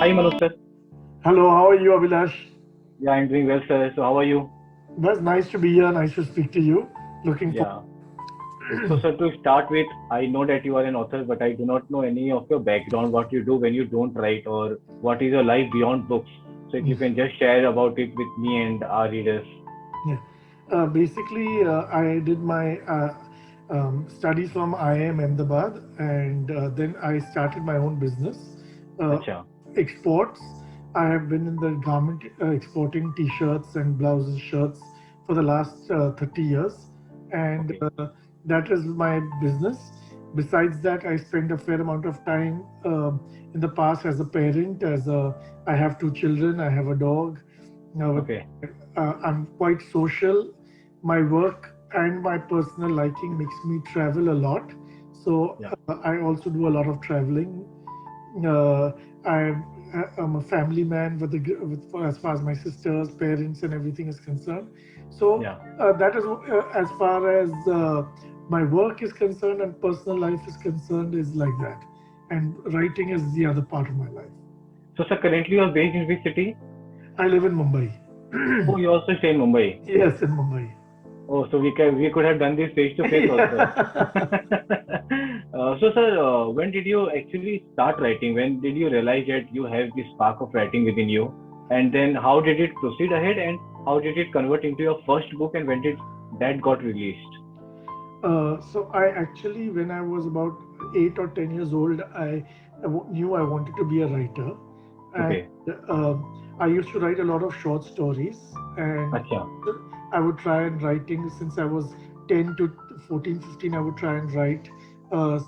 Hi Manoj sir. Hello, how are you, Abhilash? Yeah, I'm doing well, sir. So how are you? That's nice to be here. Nice to speak to you. Looking for. Yeah. So sir, to start with, I know that you are an author, but I do not know any of your background, what you do when you don't write, or what is your life beyond books. So if you can just share about it with me and our readers. Yeah. Basically, I did my studies from IIM Ahmedabad, and then I started my own business. Uh, Acha. Exports. I have been in the garment exporting T-shirts and blouses, shirts for the last 30 years, and Okay. that is my business. Besides that, I spend a fair amount of time in the past as a parent. I have two children. I have a dog. Okay. I'm quite social. My work and my personal liking makes me travel a lot. So Yeah. I also do a lot of traveling. Uh, I'm a family man as far as my sisters, parents, and everything is concerned. So Yeah. that is as far as my work is concerned and personal life is concerned is like that. And writing is the other part of my life. So sir, currently you are based in which city? I live in Mumbai. Oh, you also stay in Mumbai. Yes, in Mumbai. Oh, so we could have done this face to face also. Yeah. So sir, when did you actually start writing? When did you realize that you have this spark of writing within you? And then how did it proceed ahead? And how did it convert into your first book? And when did that got released? So I actually, when I was about 8 or 10 years old, knew I wanted to be a writer, and Okay. I used to write a lot of short stories, and Acha. I would try and writing since I was 10 to 14, 15. I would try and write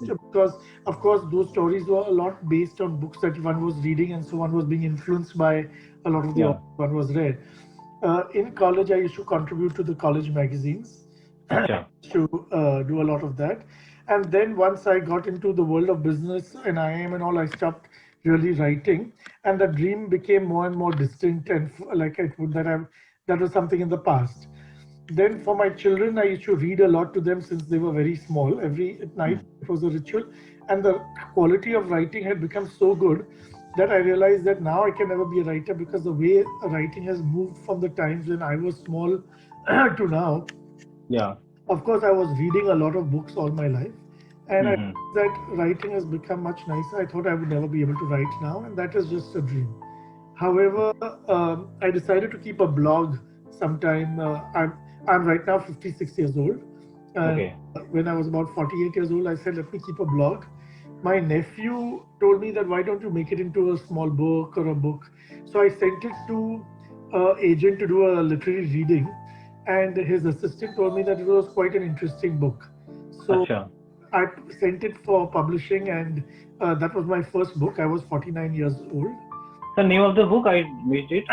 because, of course, those stories were a lot based on books that one was reading, and so one was being influenced by a lot of the Yeah. authors one was read. In college, I used to contribute to the college magazines. Acha. To do a lot of that. And then once I got into the world of business and IIM and all, I stopped really writing, and the dream became more and more distant and like it would that was something in the past. Then for my children, I used to read a lot to them since they were very small. Every night Hmm. it was a ritual, and the quality of writing had become so good that I realized that now I can never be a writer because the way writing has moved from the times when I was small to now. Yeah. Of course, I was reading a lot of books all my life, and I Hmm. that writing has become much nicer. I thought I would never be able to write now, and that is just a dream. However, I decided to keep a blog sometime. I'm right now 56 years old, and Okay. when I was about 48 years old, I said, let me keep a blog. My nephew told me that why don't you make it into a small book or a book? So I sent it to agent to do a literary reading, and his assistant told me that it was quite an interesting book. So Acha. I sent it for publishing, and that was my first book. I was 49 years old. The name of the book I missed it.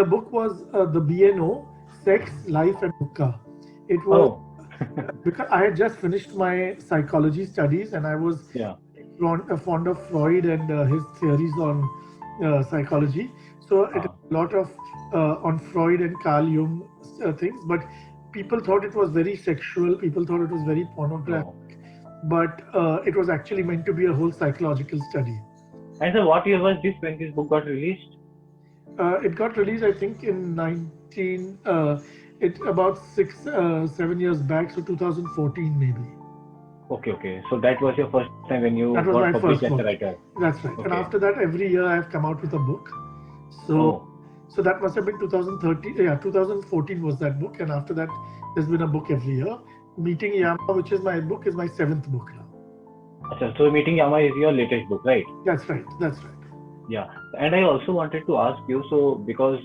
The book was the BNO, Sex, Life, and Hookah. It was Oh. because I had just finished my psychology studies, and I was Yeah. fond of Freud and his theories on psychology. So it is Ah. a lot of on Freud and Carl Jung things, but people thought it was very sexual. People thought it was very Oh. pornographic, but it was actually meant to be a whole psychological study. And so what year was this when this book got released? It got released, I think, in 19. It about 7 years back, so 2014 maybe. Okay, okay. So that was your first time when you That got was my published as first a book. writer. That's right. And Okay. after that, every year I have come out with a book. So, Oh, so that must have been 2013. Yeah, 2014 was that book, and after that, there's been a book every year. Meeting Yama, which is my book, is my seventh book now. acha. So Meeting Yama is your latest book, right? That's right. That's right. Yeah. And I also wanted to ask you, so because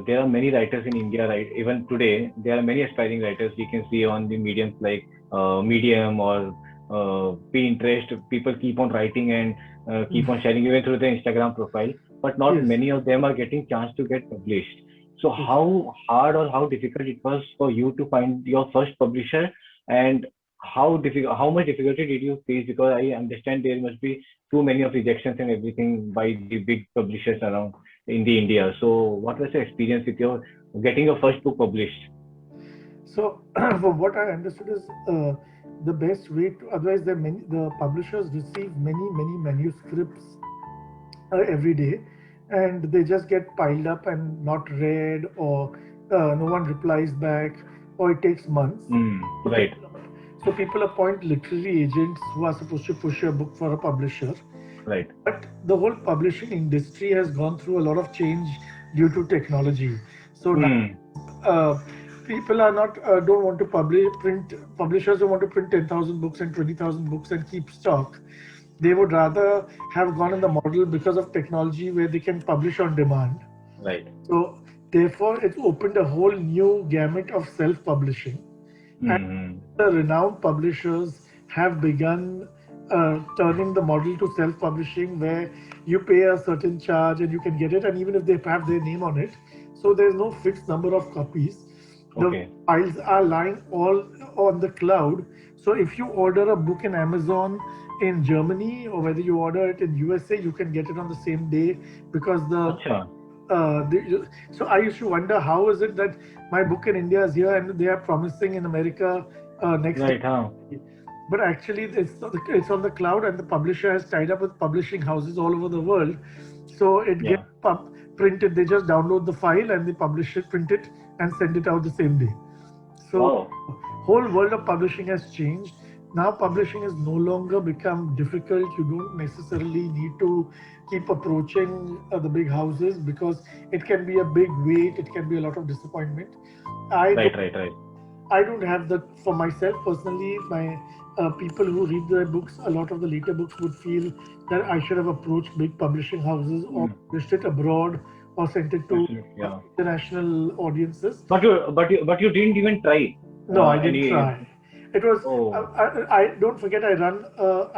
there are many writers in India, right? Even today, there are many aspiring writers we can see on the mediums like Medium or Pinterest. People keep on writing and keep on sharing even through their Instagram profile, but not Yes. many of them are getting chance to get published. So Yes. how hard or how difficult it was for you to find your first publisher, and how much difficulty did you face? Because I understand there must be too many of rejections and everything by the big publishers around in the India. So what was your experience with your getting your first book published? So, for what I understood is the best way to. Otherwise, the publishers receive many manuscripts every day. and they just get piled up and not read, or no one replies back, or it takes months. So Right. people appoint literary agents who are supposed to push your book for a publisher. Right. But the whole publishing industry has gone through a lot of change due to technology. So now Hmm. uh, people are not don't want to print publishers don't want to print 10,000 books and 20,000 books and keep stock. They would rather have gone in the model because of technology where they can publish on demand. Right. So therefore, it's opened a whole new gamut of self-publishing, and Hmm. the renowned publishers have begun turning the model to self-publishing, where you pay a certain charge and you can get it, and even if they have their name on it, so there's no fixed number of copies. The Okay. files are lying all on the cloud. So if you order a book in Amazon in Germany, or whether you order it in USA, you can get it on the same day, because Acha. so I used to wonder, how is it that my book in India is here and they are promising in America next Right. Huh. day? But actually it's on the cloud, and the publisher has tied up with publishing houses all over the world. So it gets Yeah. printed. They just download the file and they publish it, print it, and send it out the same day. So Wow. whole world of publishing has changed. Now publishing has no longer become difficult. You don't necessarily need to keep approaching the big houses, because it can be a big wait. It can be a lot of disappointment. I Right. don't Right. Right. I don't have that for myself personally. My people who read their books, a lot of the later books, would feel that I should have approached big publishing houses, or Hmm. published it abroad, or sent it to Absolutely. Yeah. international audiences. But you didn't even try No, I didn't any. try. It was, Oh. I don't forget, I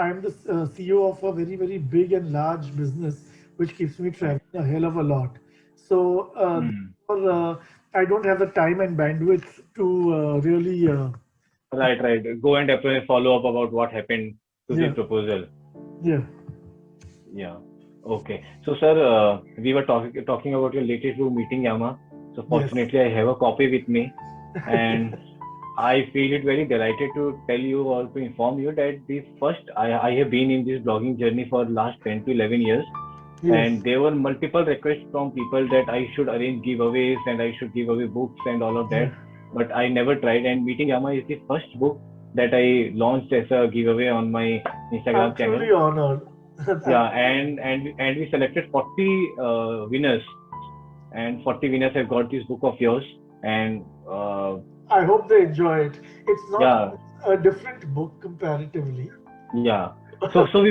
am the CEO of a very, very big and large business, which keeps me Right. traveling a hell of a lot. So, Hmm. therefore, I don't have the time and bandwidth to really, Right. Right. Go and definitely follow up about what happened to this yeah, proposal. yeah, Yeah. Okay. So, sir, we were talking about your latest book, Meeting Yama. So, yes, fortunately, I have a copy with me, and I feel it very delighted to tell you or to inform you that I have been in this blogging journey for last 10 to 11 years, yes, and there were multiple requests from people that I should arrange giveaways and I should give away books and all of yeah. that, but I never tried. And Meeting Yama is the first book that I launched as a giveaway on my I'm Instagram channel. truly honored. Yeah, and we selected 40 winners, and 40 winners have got this book of yours. And I hope they enjoy it. It's not yeah, a different book comparatively. yeah. So we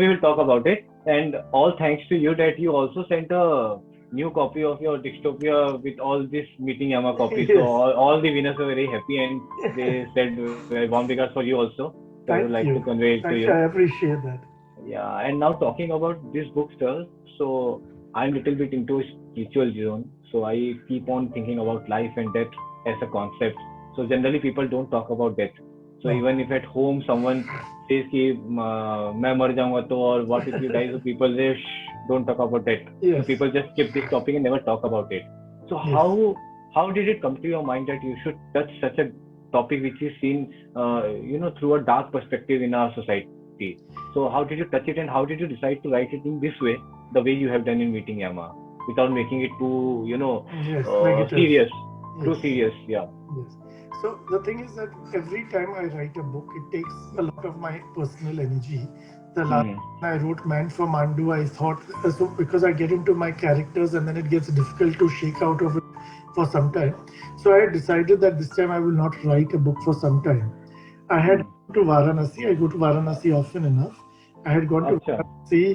will talk about it. And all thanks to you that you also sent a new copy of your dystopia with all this Meeting Yama copies. So Yes. all the winners were very happy, and they said warm regards for you also. So I would Thank like to you. convey it to Thank you. you. I appreciate that. Yeah, and now talking about this book, sir. So I'm little bit into spiritual zone. So I keep on thinking about life and death as a concept. So generally people don't talk about death. So No. even if at home someone says कि मैं मर जाऊंगा तो or what if you die, so people say shh, don't talk about that. So Yes. people just skip this topic and never talk about it. So Yes. how did it come to your mind that you should touch such a topic which is seen through a dark perspective in our society? So how did you touch it, and how did you decide to write it in this way, the way you have done in Meeting Yama, without making it too, Yes. Negative. serious, too Yes. serious? Yeah. Yes. So the thing is that every time I write a book, it takes a lot of my personal energy. The last Hmm. time I wrote Man for Mandu, I thought, so because I get into my characters and then it gets difficult to shake out of it for some time. So I decided that this time I will not write a book for some time. I had Hmm. gone to Varanasi. I go to Varanasi often enough. I had gone to Acha. Varanasi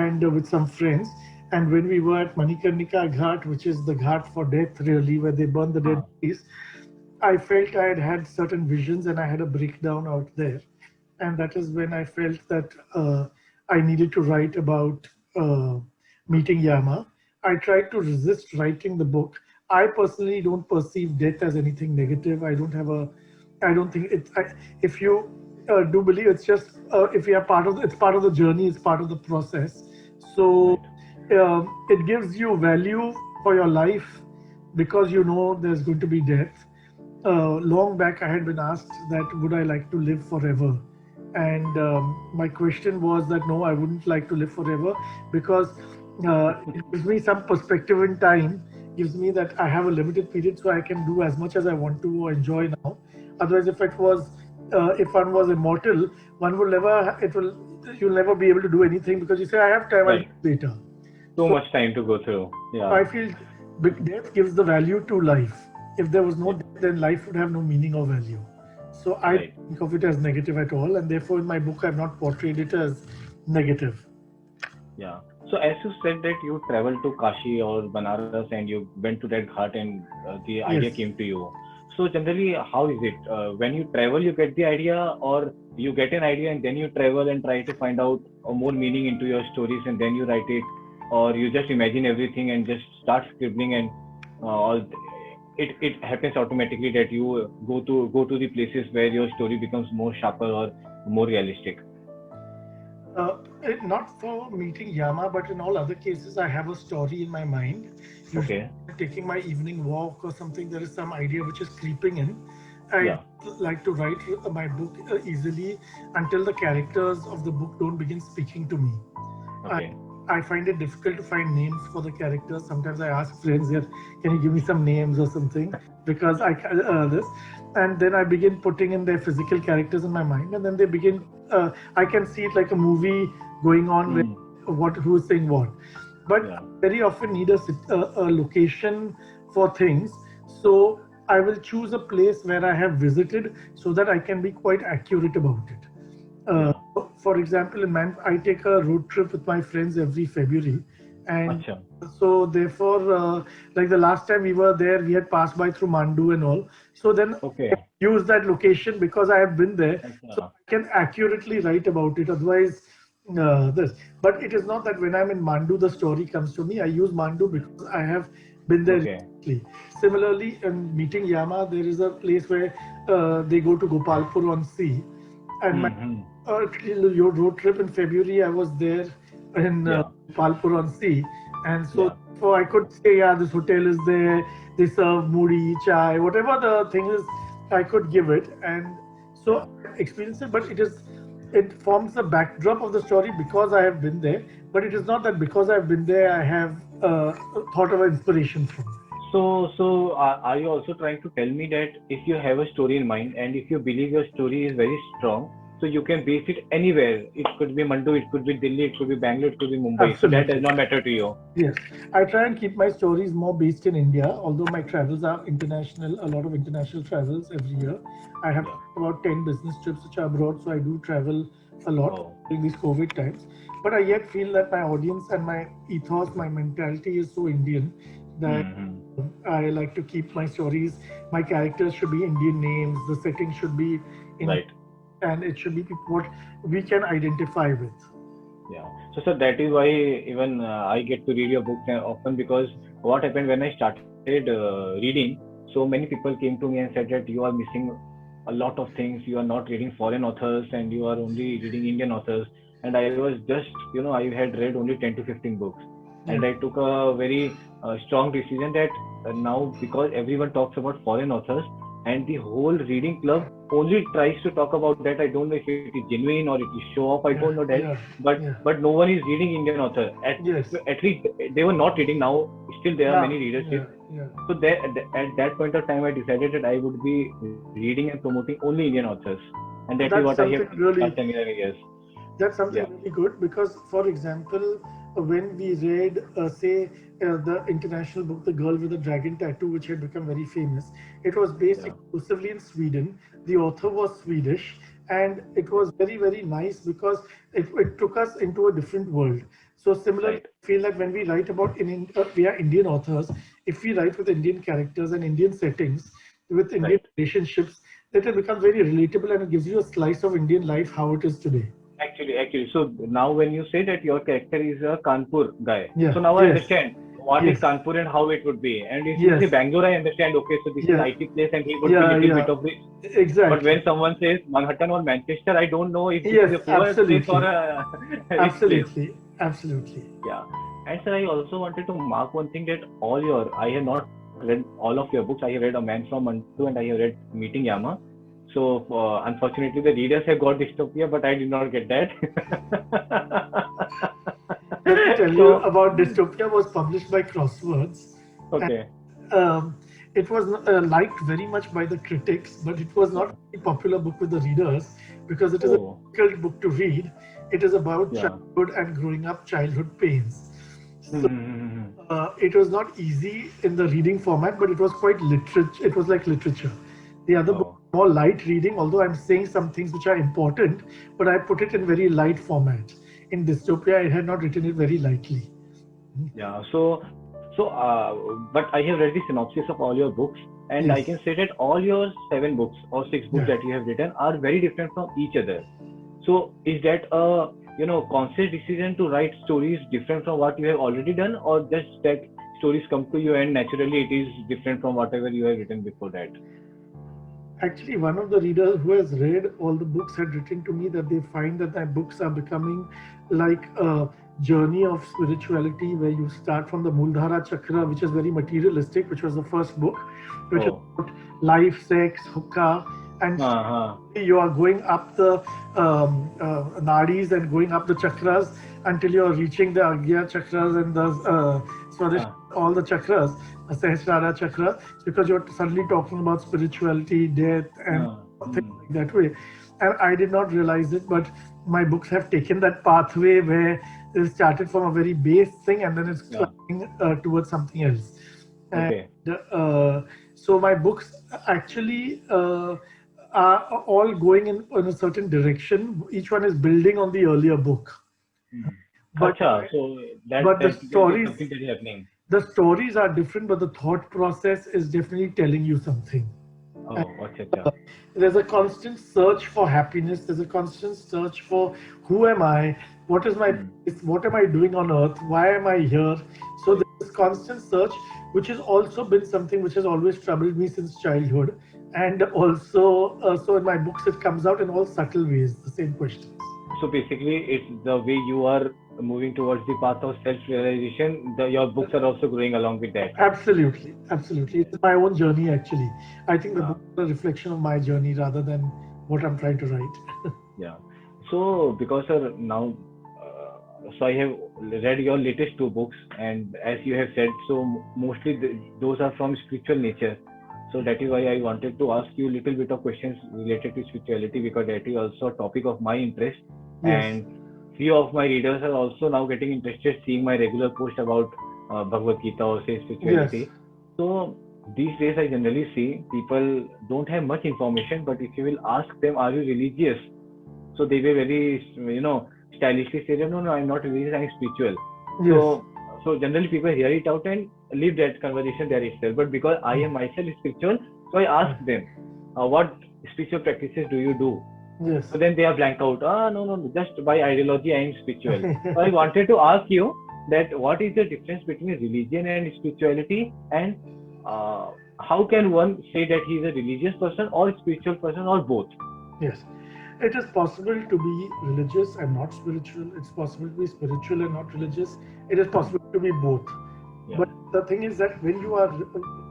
and with some friends. And when we were at Manikarnika Ghat, which is the ghat for death, really, where they burn the dead Huh. bodies, I felt I had had certain visions and I had a breakdown out there. And that is when I felt that I needed to write about meeting Yama. I tried to resist writing the book. I personally don't perceive death as anything negative. I don't think if you do believe, it's just, if you are it's part of the journey, it's part of the process. So Right. it gives you value for your life because you know there's going to be death. Long back, I had been asked that would I like to live forever, and my question was that no, I wouldn't like to live forever because It gives me some perspective in time, gives me that I have a limited period, so I can do as much as I want to or enjoy now. Otherwise, if one was immortal, one will never, you'll never be able to do anything because you say, I have time, I'll do Right. it later. Too So much time to go through. Yeah. I feel big death gives the value to life. If there was no Yeah. death, then life would have no meaning or value. So I don't Right. think of it as negative at all, and therefore in my book I've not portrayed it as negative. Yeah. So as you said that you traveled to Kashi or Banaras and you went to that ghat and the idea Yes. came to you. So generally, how is it? When you travel, you get the idea, or you get an idea and then you travel and try to find out more meaning into your stories and then you write it, or you just imagine everything and just start scribbling and all. It happens automatically that you go to the places where your story becomes more sharper or more realistic. Not for meeting Yama, but in all other cases, I have a story in my mind. Usually, Okay. taking my evening walk or something, there is some idea which is creeping in. I Yeah. like to write my book easily until the characters of the book don't begin speaking to me. I, Okay. I find it difficult to find names for the characters. Sometimes I ask friends here, can you give me some names or something? Because this, and then I begin putting in their physical characters in my mind, and then they begin. I can see it like a movie going on where Hmm. who's saying what. But I Yeah. very often need a location for things, so I will choose a place where I have visited so that I can be quite accurate about it. Uh, Yeah. for example, I take a road trip with my friends every February, and Acha. so therefore, like the last time we were there, we had passed by through Mandu and all. So then I Okay. use that location because I have been there, so Acha. I can accurately write about it. Otherwise, this. But it is not that when I'm in Mandu, the story comes to me. I use Mandu because I have been there Okay. recently. Similarly, in meeting Yama, there is a place where they go to Gopalpur on sea, and my Hmm. your road trip in February, I was there in Yeah. Palpur on Sea, and so Yeah. therefore I could say, yeah, this hotel is there. They serve moody, chai, whatever the thing is, I could give it, and so Yeah. I experienced it. But it forms the backdrop of the story because I have been there. But it is not that because I've been there, I have thought of inspiration from. Are you also trying to tell me that if you have a story in mind and if you believe your story is very strong, so you can base it anywhere? It could be Mandu, it could be Delhi, it could be Bangalore, it could be Mumbai. So that does Absolutely. not matter to you. Yes, I try and keep my stories more based in India, although my travels are international, a lot of international travels every year. I have Yeah. about 10 business trips which are abroad, so I do travel a lot Oh. during these COVID times. But I yet feel that my audience and my ethos, my mentality is so Indian that Hmm. I like to keep my stories, my characters should be Indian names, the setting should be Indian, Right. and it should be what we can identify with. Yeah. So that is why even I get to read your books often, because what happened when I started reading, so many people came to me and said that you are missing a lot of things. You are not reading foreign authors and you are only reading Indian authors. And I was just, I had read only 10 to 15 books. Yeah. And I took a very strong decision that now, because everyone talks about foreign authors and the whole reading club only tries to talk about that. I don't know if it is genuine or it is show off. I don't Yeah, know that, yeah, but yeah. but no one is reading Indian author. Yes. At least they were not reading. Now still there are many Now, readerships. yeah, yeah. So at that point of time, I decided that I would be reading and promoting only Indian authors, and that is what I That's have something done for the last really 10 years. that's Yeah, something really good because, for example, when we read, say, the international book, The Girl with the Dragon Tattoo, which had become very famous, it was based yeah, exclusively in Sweden. The author was Swedish, and it was very, very nice because it took us into a different world. So, similarly, right. I feel that when we write about we are Indian authors, if we write with Indian characters and Indian settings, with Indian Right. relationships, then it becomes very relatable and it gives you a slice of Indian life, how it is today. Actually, so now when you say that your character is a Kanpur guy, Yeah. so now I Yes. understand what is Yes. Kanpur and how it would be. And if you Yes. say Bangalore, I understand. Okay, so this is Yeah. IT place and he would be Yeah. little bit Yeah. of rich. But Exactly. when someone says Manhattan or Manchester, I don't know if this is Yes. a poor place or Absolutely. a rich place. Absolutely. Absolutely. Yeah. And sir, I also wanted to mark one thing that I have not read all of your books. I have read A Man from Mandu and I have read Meeting Yama. So unfortunately, the readers have got dystopia, but I did not get that. let me tell you So, about Dystopia was published by Crosswords. And okay. it was liked very much by the critics, but it was not Yeah. a very popular book with the readers because it is a Oh, difficult book to read. It is about yeah. childhood and growing up childhood pains. So Hmm. it was not easy in the reading format, but it was quite literature. It was like literature. The other book Oh, more light reading, although I'm saying some things which are important, but I put it in very light format. In Dystopia, I had not written it very lightly. yeah. But I have read the synopsis of all your books, and I Yes. can say that all your 7 books or 6 books Yeah. that you have written are very different from each other. So, is that a conscious decision to write stories different from what you have already done, or just that stories come to you and naturally it is different from whatever you have written before that? Actually, one of the readers who has read all the books had written to me that they find that my books are becoming like a journey of spirituality where you start from the Muldhara Chakra, which is very materialistic, which was the first book, which is Oh, about life, sex, hookah, and uh-huh. you are going up the nadis and going up the chakras until you are reaching the Agya chakras and the Swadesh, Uh, all the chakras, the Sahasrara chakra, because you're suddenly talking about spirituality, death, and things hmm. like that way. And I did not realize it, but my books have taken that pathway where it started from a very base thing and then it's Yeah. climbing towards something else. And Okay. so my books actually are all going in a certain direction. Each one is building on the earlier book, Hmm. but Acha, so that but that that is something that is happening. the stories are different, but the thought process is definitely telling you something. And Oh, acha, acha. there's a constant search for happiness. There's a constant search for who am I? What is my Hmm. place? What am I doing on earth? Why am I here? So Right. there's this constant search, which has also been something which has always troubled me since childhood. And also, so in my books, it comes out in all subtle ways, the same questions. So basically, it's the way you are moving towards the path of self-realization. Your books are also growing along with that. Absolutely, absolutely. It's my own journey, actually. I think the Yeah. book is a reflection of my journey rather than what I'm trying to write. Yeah. So because sir, now, so I have read your latest 2 books, and as you have said, so mostly those are from spiritual nature. So that is why I wanted to ask you a little bit of questions related to spirituality, because that is also a topic of my interest, Yes, and few of my readers are also now getting interested seeing my regular post about Bhagavad Gita or say yes, spirituality. So these days I generally see people don't have much information, but if you will ask them, are you religious? So they were very, stylishly say, no, no, I'm not religious, I'm spiritual. yes. So generally people hear it out and leave that conversation there itself. But because I am myself spiritual, so I ask them, what spiritual practices do you do? Yes. So then they are blank out. Ah, no, no, no, just by ideology I am spiritual. So I wanted to ask you that what is the difference between religion and spirituality, and uh, how can one say that he is a religious person or a spiritual person or both? Yes. It is possible to be religious and not spiritual. It's possible to be spiritual and not religious. It is Hmm. possible to be both. Yeah. But the thing is that when you are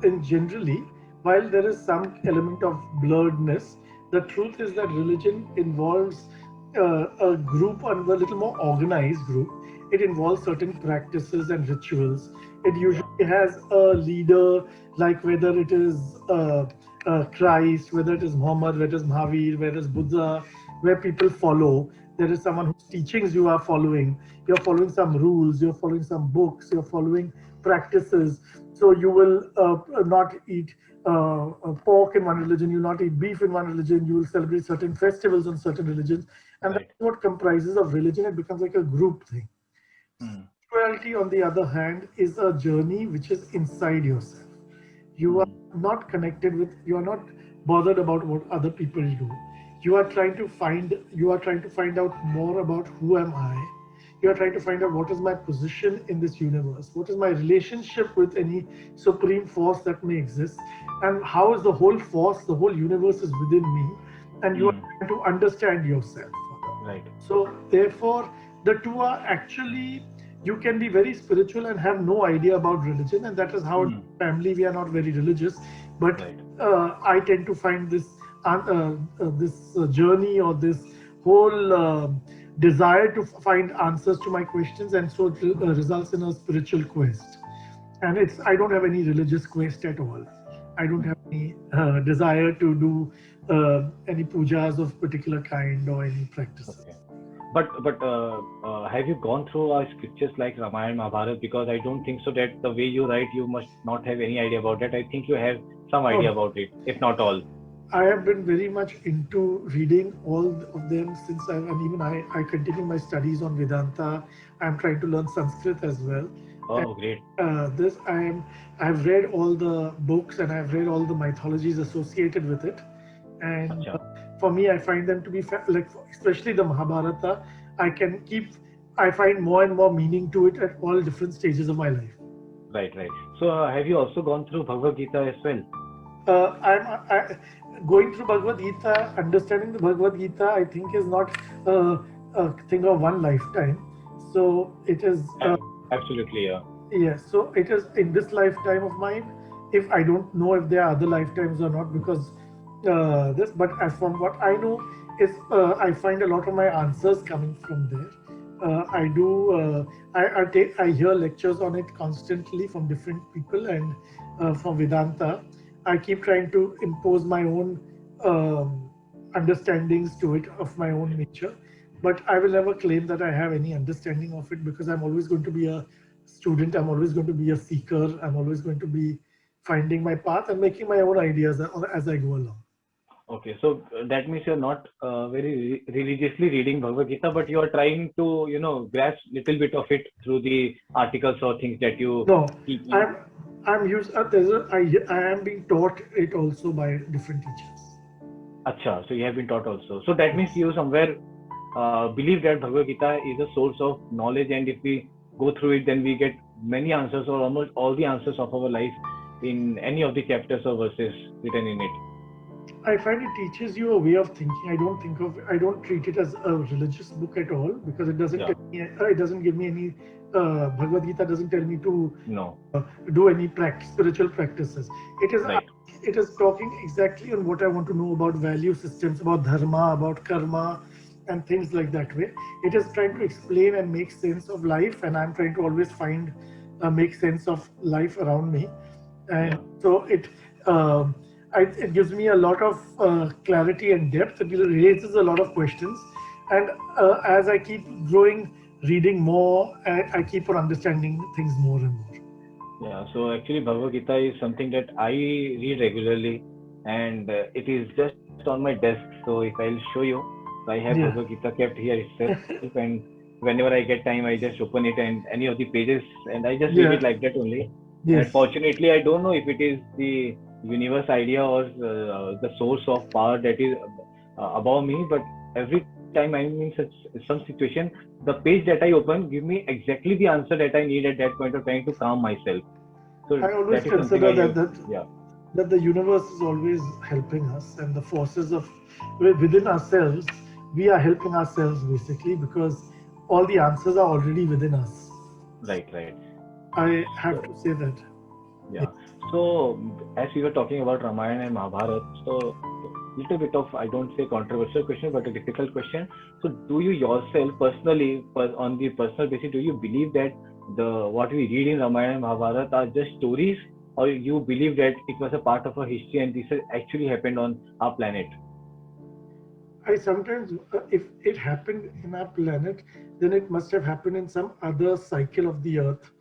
in generally, while there is some element of blurredness, the truth is that religion involves a group and a little more organized group. It involves certain practices and rituals. It Yeah. usually has a leader, like whether it is Christ, whether it is Muhammad, whether it is Mahavir, whether it is Buddha, where people follow. There is someone whose teachings you are following. You're following some rules, you're following some books, you're following practices. So you will not eat pork in one religion, you will not eat beef in one religion, you will celebrate certain festivals on certain religions. And that's Right. what comprises of religion. It becomes like a group thing. Hmm. Spirituality, on the other hand, is a journey which is inside yourself. You are Hmm. not connected with, you are not bothered about what other people do. You are trying to find out more about who am I. You are trying to find out what is my position in this universe, what is my relationship with any supreme force that may exist, and how is the whole force, the whole universe is within me, and you are Hmm. trying to understand yourself further. Right. So therefore, the two are actually, you can be very spiritual and have no idea about religion, and that is how Hmm. family we are not very religious, but Right. I tend to find this journey or this whole desire to find answers to my questions, and so it results in a spiritual quest. And I don't have any religious quest at all. I don't have any desire to do any pujas of particular kind or any practices. Okay. But have you gone through scriptures like Ramayana, Mahabharata? Because I don't think so that the way you write, you must not have any idea about that. I think you have some idea Oh, about it, if not all. I have been very much into reading all of them since and even I continue my studies on Vedanta. I'm trying to learn Sanskrit as well. And Oh, great. this I've read all the books and I've read all the mythologies associated with it. And Acha. for me, I find them to be like, especially the Mahabharata, I can keep, I find more and more meaning to it at all different stages of my life. Right, right. So have you also gone through Bhagavad Gita as well? Going through Bhagavad Gita, understanding the Bhagavad Gita, I think is not a thing of one lifetime. So it is, Absolutely, yeah. yes, so it is in this lifetime of mine. If I don't know if there are other lifetimes or not, because this, but as from what I know, is I find a lot of my answers coming from there. I do. I hear lectures on it constantly from different people and from Vedanta. I keep trying to impose my own understandings to it of my own nature, but I will never claim that I have any understanding of it because I'm always going to be a student. I'm always going to be a seeker. I'm always going to be finding my path and making my own ideas as I go along. Okay, so that means you're not very religiously reading Bhagavad Gita, but you are trying to, grasp little bit of it through the articles or things that you No, keep. I'm used. I am being taught it also by different teachers. Acha, so you have been taught also. So that means you somewhere believe that Bhagavad Gita is a source of knowledge, and if we go through it, then we get many answers or almost all the answers of our life in any of the chapters or verses written in it. I find it teaches you a way of thinking. I don't treat it as a religious book at all because it doesn't Yeah, tell me, it doesn't give me any, Bhagavad Gita doesn't tell me to no, do any spiritual practices. It is, right, it is talking exactly on what I want to know about value systems, about dharma, about karma, and things like that way. It is trying to explain and make sense of life, and I'm trying to always find, make sense of life around me. And yeah. so um, it gives me a lot of clarity and depth. It raises a lot of questions, and as I keep growing, reading more, I keep on understanding things more and more. Yeah, so actually Bhagavad Gita is something that I read regularly, and it is just on my desk. So if I'll show you, so I have Bhagavad Yeah. Gita kept here itself, and whenever I get time, I just open it and any of the pages, and I just read it Yeah. like that only. And Yes. fortunately, I don't know if it is the universe idea or the source of power that is above me, but every time I'm in some situation, the page that I open give me exactly the answer that I need at that point of time to calm myself. So I always that is something I consider use. Yeah, that the universe is always helping us, and the forces of within ourselves, we are helping ourselves basically because all the answers are already within us. right, right. I have So to say that. yeah. So as we were talking about Ramayana and Mahabharata, so little bit of, I don't say controversial question, but a difficult question. So do you yourself personally, on the personal basis, do you believe that the what we read in Ramayana and Mahabharata are just stories, or you believe that it was a part of our history and this has actually happened on our planet? I sometimes, if it happened in our planet, then it must have happened in some other cycle of the Earth,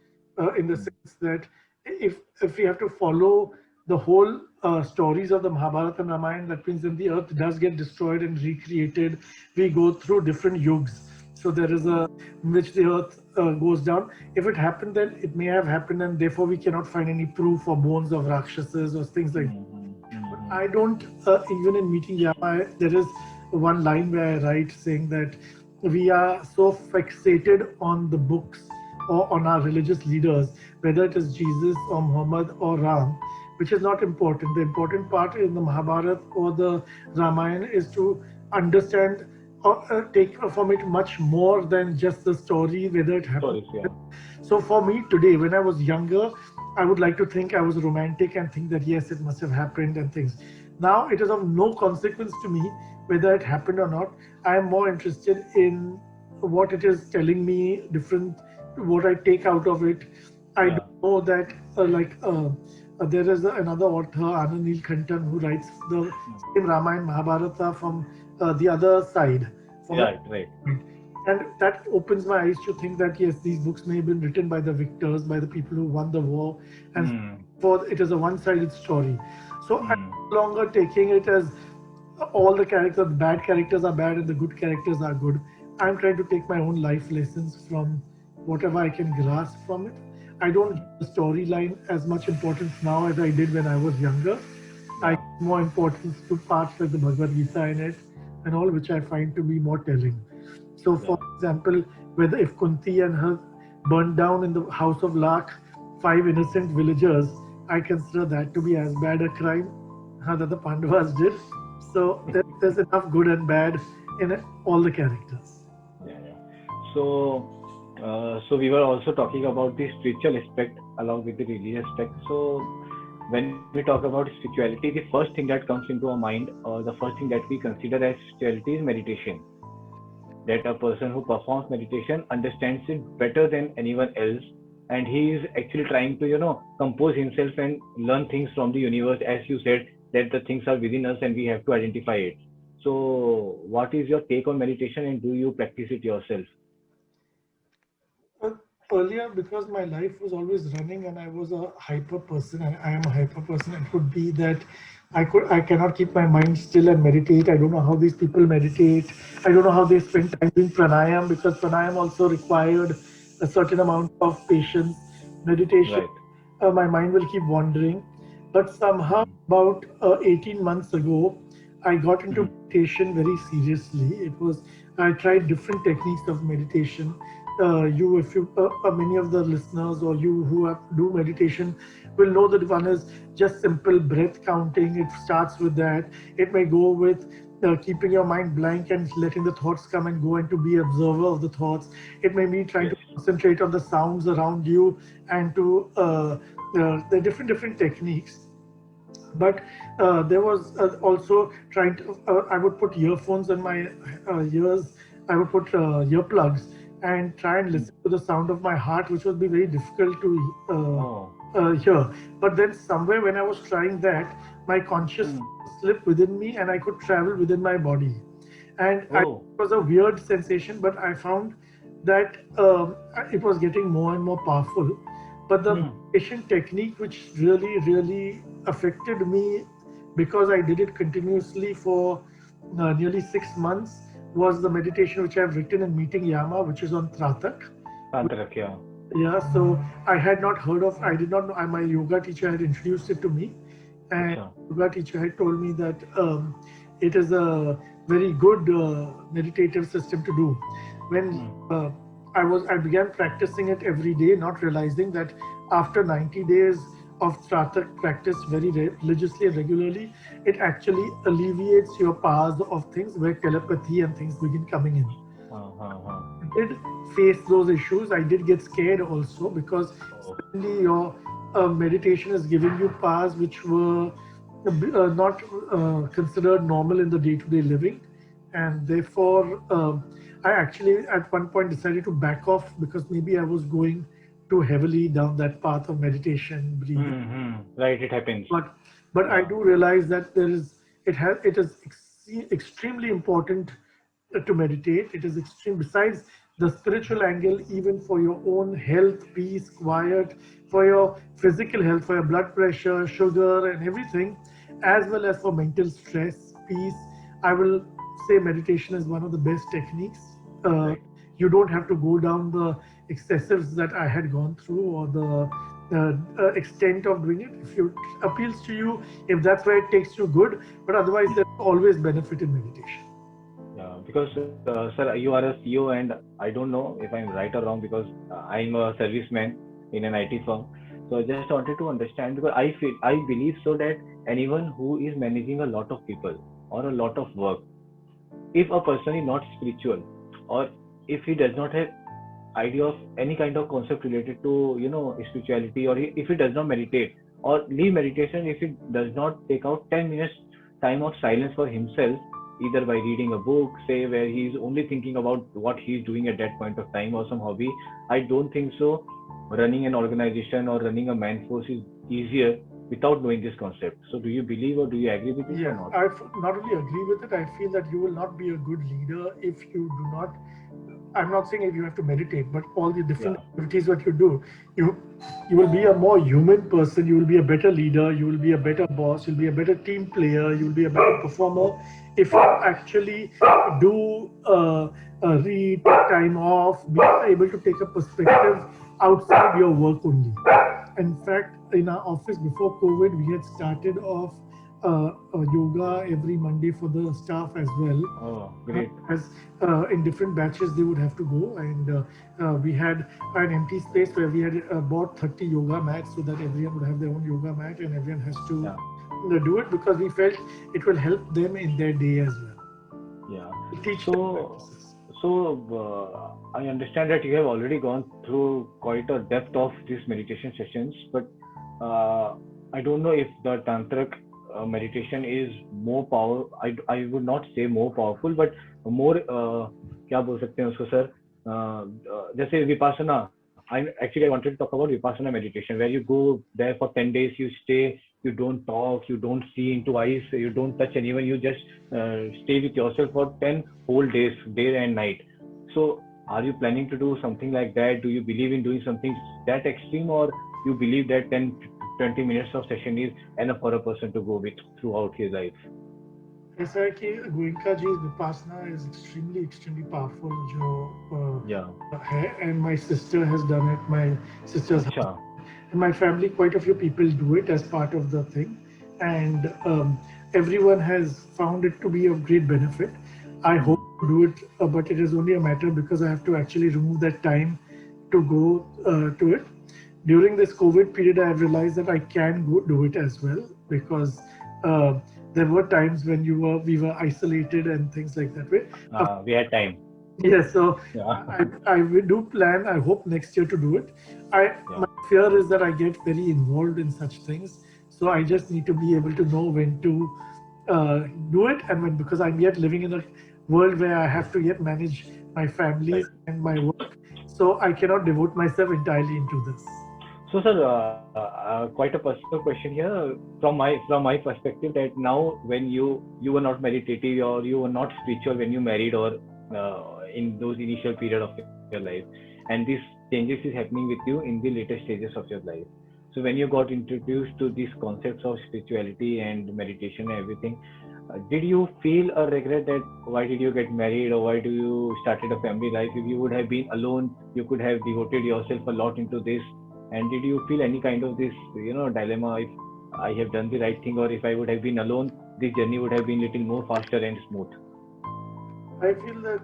in the Hmm. sense that if we have to follow the whole stories of the Mahabharata and Ramayana, that means when the Earth does get destroyed and recreated, we go through different yugs. So there is a in which the Earth goes down. If it happened, then it may have happened, and therefore we cannot find any proof or bones of Rakshasas or things like that. Hmm. Hmm. But Hmm. I don't, even in Meeting Yama, there is one line where I write saying that we are so fixated on the books or on our religious leaders, whether it is Jesus or Muhammad or Ram, which is not important. The important part in the Mahabharata or the Ramayana is to understand or take from it much more than just the story, whether it happened. Stories, yeah. So for me today, when I was younger, I would like to think I was romantic and think that yes, it must have happened and things. Now it is of no consequence to me whether it happened or not. I am more interested in what it is telling me, different what I take out of it. I Yeah. don't know that there is another author, Anand Neelkantan, who writes the Mm. same Ramayana Mahabharata from the other side, from the Right. Right. and that opens my eyes to think that yes, these books may have been written by the victors, by the people who won the war, and Mm. for it is a one-sided story. So I'm Mm. no longer taking it as all the characters, the bad characters are bad and the good characters are good. I'm trying to take my own life lessons from whatever I can grasp from it. I don't give Mm. the storyline as much importance now as I did when I was younger. I Yeah. give more importance to parts like the Bhagavad Gita in it and all, which I find to be more telling. So, for Yeah. example, whether if Kunti and her burned down in the house of Lakh 5 innocent villagers, I consider that to be as bad a crime that the Pandavas did. So there's enough good and bad in all the characters. Yeah. Yeah. So, so we were also talking about the spiritual aspect along with the religious aspect. So, when we talk about spirituality, the first thing that comes into our mind, or the first thing that we consider as spirituality, is meditation. That a person who performs meditation understands it better than anyone else, and he is actually trying to, compose himself and learn things from the universe, as you said, that the things are within us and we have to identify it. So, what is your take on meditation, and do you practice it yourself? Uh, Earlier, because my life was always running and I was a hyper person, and I am a hyper person, it could be that I cannot keep my mind still and meditate. I don't know how these people meditate. I don't know how they spend time doing pranayam, because pranayam also required a certain amount of patience. Meditation, Right. my mind will keep wandering. But somehow, Mm. about 18 months ago, I got into Mm. meditation very seriously. I tried different techniques of meditation. If you, many of the listeners or you who do meditation will know that one is just simple breath counting. It starts with that. It may go with keeping your mind blank and letting the thoughts come and go, and to be observer of the thoughts. It may be trying Yes. to concentrate on the sounds around you and to the different techniques. But there was also trying to I would put earphones in my ears. I would put earplugs and try and Mm. listen to the sound of my heart, which would be very difficult to Oh. hear. But then somewhere when I was trying that, my conscious Mm. slipped within me and I could travel within my body. And Oh. it was a weird sensation, but I found that it was getting more and more powerful. But the Mm. meditation technique, which really affected me because I did it continuously for nearly 6 months, was the meditation which I've written in Meeting Yama, which is on Tratak. Tantra. Yeah, so I had not heard of, I did not know, my yoga teacher had introduced it to me, and Acha. yoga teacher had told me that it is a very good meditative system to do. When Mm. I began practicing it every day, not realizing that after 90 days of Tratak practice very religiously and regularly, it actually alleviates your powers of things where telepathy and things begin coming in. Uh. Did face those issues. I did get scared also, because Oh. suddenly your meditation is giving you powers which were not considered normal in the day-to-day living, and therefore I actually at one point decided to back off, because maybe I was going too heavily down that path of meditation, breathing. Mm-hmm. Right, it happens. but but I Yeah. do realize that it is extremely important to meditate. It is extreme, besides the spiritual angle, even for your own health, peace, quiet, for your physical health, for your blood pressure, sugar, and everything, as well as for mental stress, peace. I will say meditation is one of the best techniques. uh, Right. you don't have to go down the excessives that I had gone through, or the extent of doing it. If it appeals to you, if that's where it takes you, good. But otherwise, there's always benefit in meditation. Yeah, because sir, you are a CEO, and I don't know if I'm right or wrong, because I'm a serviceman in an IT firm. So I just wanted to understand, because I believe so that anyone who is managing a lot of people or a lot of work, if a person is not spiritual, or if he does not have idea of any kind of concept related to, spirituality, or if he does not meditate or leave meditation, if he does not take out 10 minutes time of silence for himself, either by reading a book, say, where he's only thinking about what he's doing at that point of time or some hobby. I don't think so. Running an organization or running a man force is easier without knowing this concept. So, do you believe or do you agree with this or Yeah, not? I not only agree with it, I feel that you will not be a good leader if you do not. I'm not saying if you have to meditate, but all the different Yeah, activities what you do, you you will be a more human person. You will be a better leader. You will be a better boss. You'll be a better team player. You will be a better performer if you actually do read, take time off, be able to take a perspective outside your work only. In fact, in our office before COVID, we had started off yoga every Monday for the staff as well. oh, great. As in different batches, they would have to go, and we had an empty space where we had bought 30 yoga mats so that everyone would have their own yoga mat, and everyone has to Yeah, do it because we felt it will help them in their day as well. yeah. Teach them So, practices. I understand that you have already gone through quite a depth of these meditation sessions, but uh, I don't know if the tantric meditation is more power. I would not say more powerful, but more क्या बोल सकते हैं उसको sir जैसे Vipassana. I wanted to talk about vipassana meditation where you go there for 10 days, you stay, you don't talk, you don't see into eyes, you don't touch anyone, you just stay with yourself for 10 whole days, day and night. So are you planning to do something like that? Do you believe in doing something that extreme, or you believe that 10 to 20 minutes of session is enough for a person to go with throughout his life? ऐसा है कि गोइंका जी Vipassana is extremely powerful जो Yeah. है, and my sister has done it. My sister's Acha. in my family, quite a few people do it as part of the thing, and everyone has found it to be of great benefit. I hope to do it, but it is only a matter because I have to actually remove that time to go to it. During this COVID period, I have realized that I can go do it as well because uh, there were times when we were isolated and things like that way. We had time. Yes, so Yeah. I will do plan. I hope next year to do it. Yeah. My fear is that I get very involved in such things, so I just need to be able to know when to do it and when, because I'm yet living in a world where I have to yet manage my families Right. and my work, so I cannot devote myself entirely into this. So, sir, quite a personal question here from my perspective. That now, when you were not meditative or you were not spiritual when you married, or in those initial period of your life, and these changes is happening with you in the later stages of your life. So, when you got introduced to these concepts of spirituality and meditation and everything, did you feel a regret that why did you get married or why do you started a family life? If you would have been alone, you could have devoted yourself a lot into this. And did you feel any kind of this, dilemma, if I have done the right thing, or if I would have been alone, this journey would have been little more faster and smooth? I feel that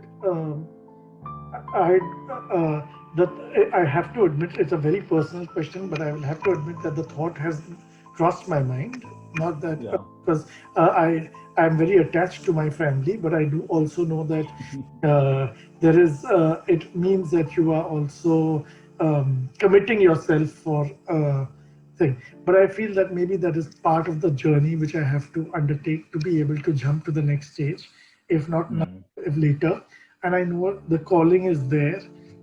I that I have to admit it's a very personal question, but I will have to admit that the thought has crossed my mind. Not that Yeah. because I am very attached to my family, but I do also know that there is it means that you are also committing yourself for thing. But I feel that maybe that is part of the journey which I have to undertake to be able to jump to the next stage, if not now, Hmm. if later. And I know the calling is there,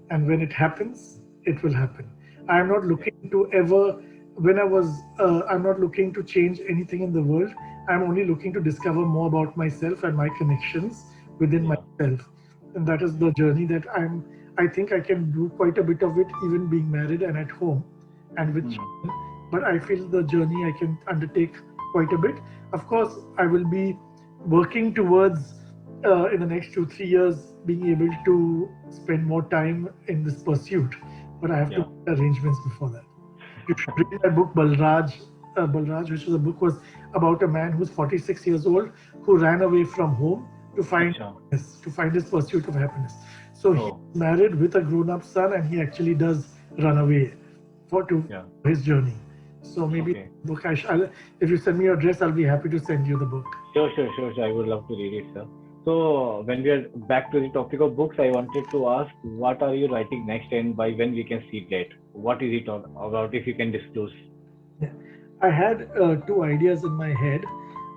and when it happens, it will happen. I am not Yeah. looking to ever, when I was, I'm not looking to change anything in the world. I'm only looking to discover more about myself and my connections within Yeah. myself. And that is the journey that I think I can do quite a bit of it, even being married and at home and with Hmm. children. But I feel the journey I can undertake quite a bit. Of course, I will be working towards in the next 2 3 years being able to spend more time in this pursuit, but I have to Yeah. make arrangements before that. You should read my book Balraj, which was a book was about a man who's 46 years old who ran away from home to find Acha. happiness, to find his pursuit of happiness. So he's Oh. married with a grown-up son, and he actually does run away for to Yeah. his journey. So maybe Okay. book if you send me your address, I'll be happy to send you the book. Sure. I would love to read it, sir. So, when we are back to the topic of books, I wanted to ask, what are you writing next, and by when we can see that? What is it about? If you can disclose. Yeah. I had two ideas in my head.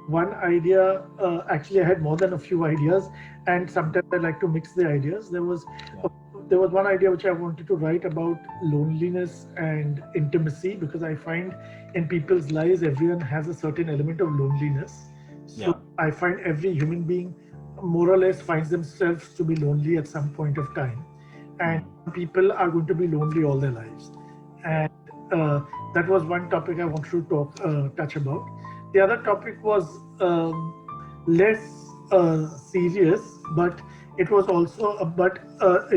one idea, actually I had more than a few ideas, and sometimes I like to mix the ideas. Yeah. There was one idea which I wanted to write about loneliness and intimacy, because I find in people's lives everyone has a certain element of loneliness. So Yeah. I find every human being more or less finds themselves to be lonely at some point of time, and Hmm. people are going to be lonely all their lives. Yeah. And that was one topic I wanted to touch about. The other topic was less serious, but it was also but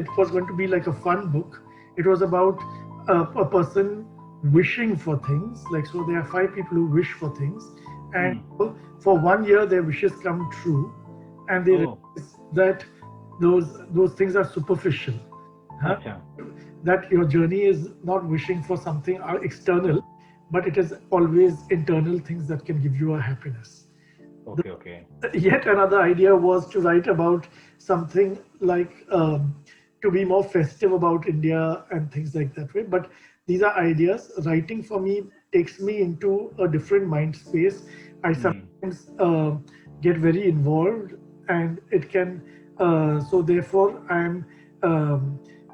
it was going to be like a fun book. It was about a person wishing for things. Like, so there are five people who wish for things, and Hmm. for 1 year their wishes come true, and they Oh. realize that those things are superficial. Huh? Acha. That your journey is not wishing for something external, but it is always internal things that can give you a happiness. The, Okay. Okay. yet another idea was to write about something like to be more festive about India and things like that way. But these are ideas. Writing for me takes me into a different mind space. I Hmm. sometimes get very involved, and it can. So therefore, I'm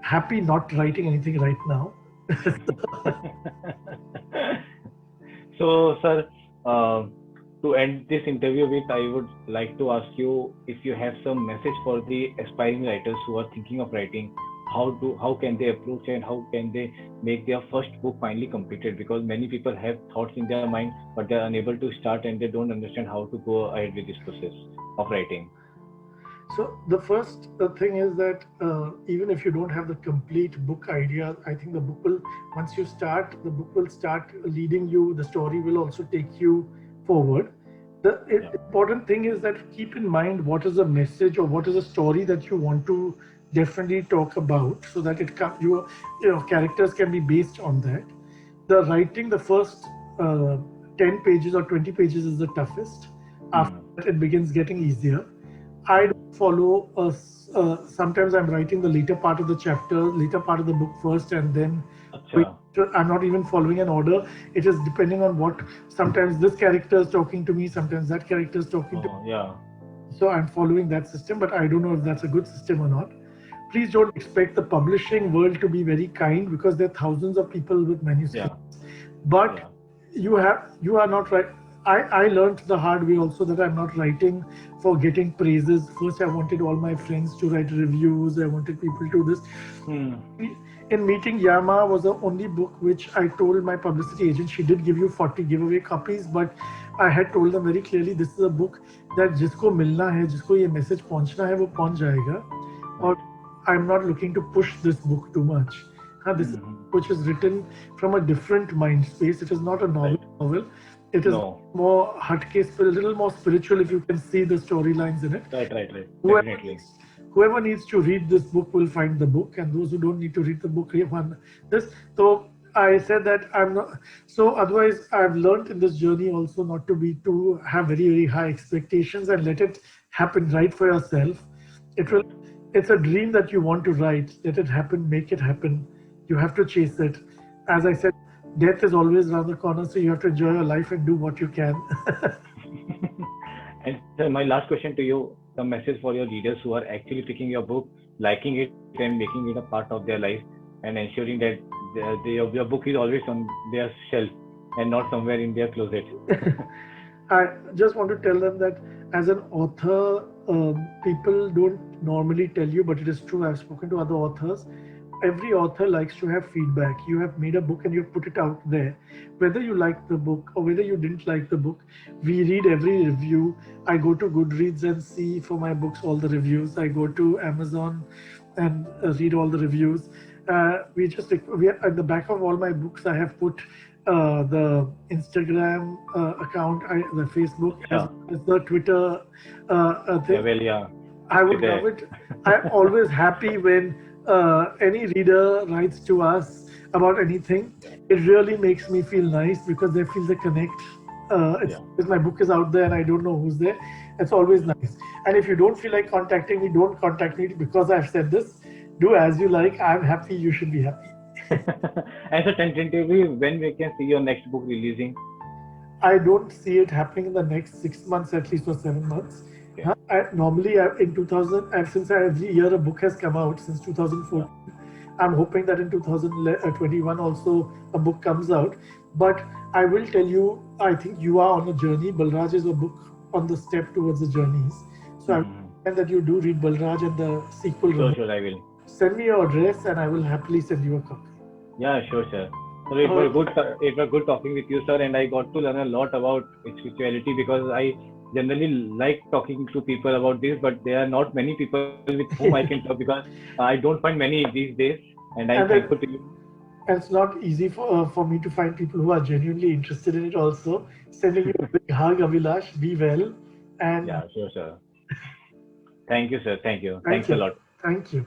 happy not writing anything right now. So, sir, uh, to end this interview with, I would like to ask you if you have some message for the aspiring writers who are thinking of writing. How can they approach and how can they make their first book finally completed? Because many people have thoughts in their mind, but they are unable to start and they don't understand how to go ahead with this process of writing. So the first thing is that even if you don't have the complete book idea, I think the book will, once you start, the book will start leading you. The story will also take you forward. The Yeah. important thing is that keep in mind what is the message or what is the story that you want to definitely talk about, so that you know, characters can be based on that. The writing, the first uh, 10 pages or 20 pages is the toughest. After Hmm. that, it begins getting easier. I Hmm. don't follow sometimes I'm writing the later part of the chapter, later part of the book first, and then Acha. I'm not even following an order. It is depending on what, sometimes this character is talking to me, sometimes that character is talking to Oh, yeah. me. So I'm following that system, but I don't know if that's a good system or not. Please don't expect the publishing world to be very kind, because there are thousands of people with Yeah. manuscripts. But Yeah. you are not right. I learned the hard way also that I'm not writing for getting praises. First, I wanted all my friends to write reviews. I wanted people to this. Hmm. In meeting Yama was the only book which I told my publicity agent. She did give you 40 giveaway copies, but I had told them very clearly, this is a book that जिसको मिलना है, जिसको ये message पहुंचना है, वो पहुंच जाएगा. Right. Or I'm not looking to push this book too much. This is Hmm. which is written from a different mind space. It is not a Right. novel. It is No. more hatke, a little more spiritual if you can see the storylines in it. Right. Right. Right. Whoever Definitely. needs whoever needs to read this book will find the book, and those who don't need to read the book read one this. So I said that I'm not. So otherwise, I've learned in this journey also not to be to have very high expectations and let it happen. Write for yourself. It will. Right. It's a dream that you want to write. Let it happen. Make it happen. You have to chase it. As I said, death is always around the corner, so you have to enjoy your life and do what you can. And sir, my last question to you, some message for your readers who are actually picking your book, liking it and making it a part of their life, and ensuring that your book is always on their shelf and not somewhere in their closet. I just want to tell them that as an author, people don't normally tell you, but it is true. I've spoken to other authors. Every author likes to have feedback. You have made a book and you've put it out there. Whether you liked the book or whether you didn't like the book, we read every review. I go to Goodreads and see for my books all the reviews. I go to Amazon and read all the reviews. We are, at the back of all my books, I have put the Instagram account, the Facebook, as Sure. well as the Twitter Yeah, thing. well, yeah, I be would love there. it. I'm always happy when any reader writes to us about anything. It really makes me feel nice because they feel the connect. It's Yeah. because my book is out there and I don't know who's there. It's always nice. And if you don't feel like contacting me, don't contact me because I've said this. Do as you like. I'm happy. You should be happy. And so tentatively, when we can see your next book releasing? I don't see it happening in the next 6 months, at least, or 7 months. Okay. Normally, in 2000, and since every year a book has come out since 2014, I'm hoping that in 2021 also a book comes out. But I will tell you, I think you are on a journey. Balraj is a book on the step towards the journeys. So I recommend that you do read Balraj and the sequel. Sure, I will. Send me your address and I will happily send you a copy. Yeah, sure, sir. So it was good. It was good talking with you, sir, and I got to learn a lot about spirituality because I generally like talking to people about this, but there are not many people with whom I can talk because I don't find many these days, and I'm thankful to you. And it's not easy for me to find people who are genuinely interested in it also. Sending you a big hug, Abhilash. Be well. And yeah, sure, sir. Thank you, sir. Thank you. Thank Thanks you. a lot. Thank you.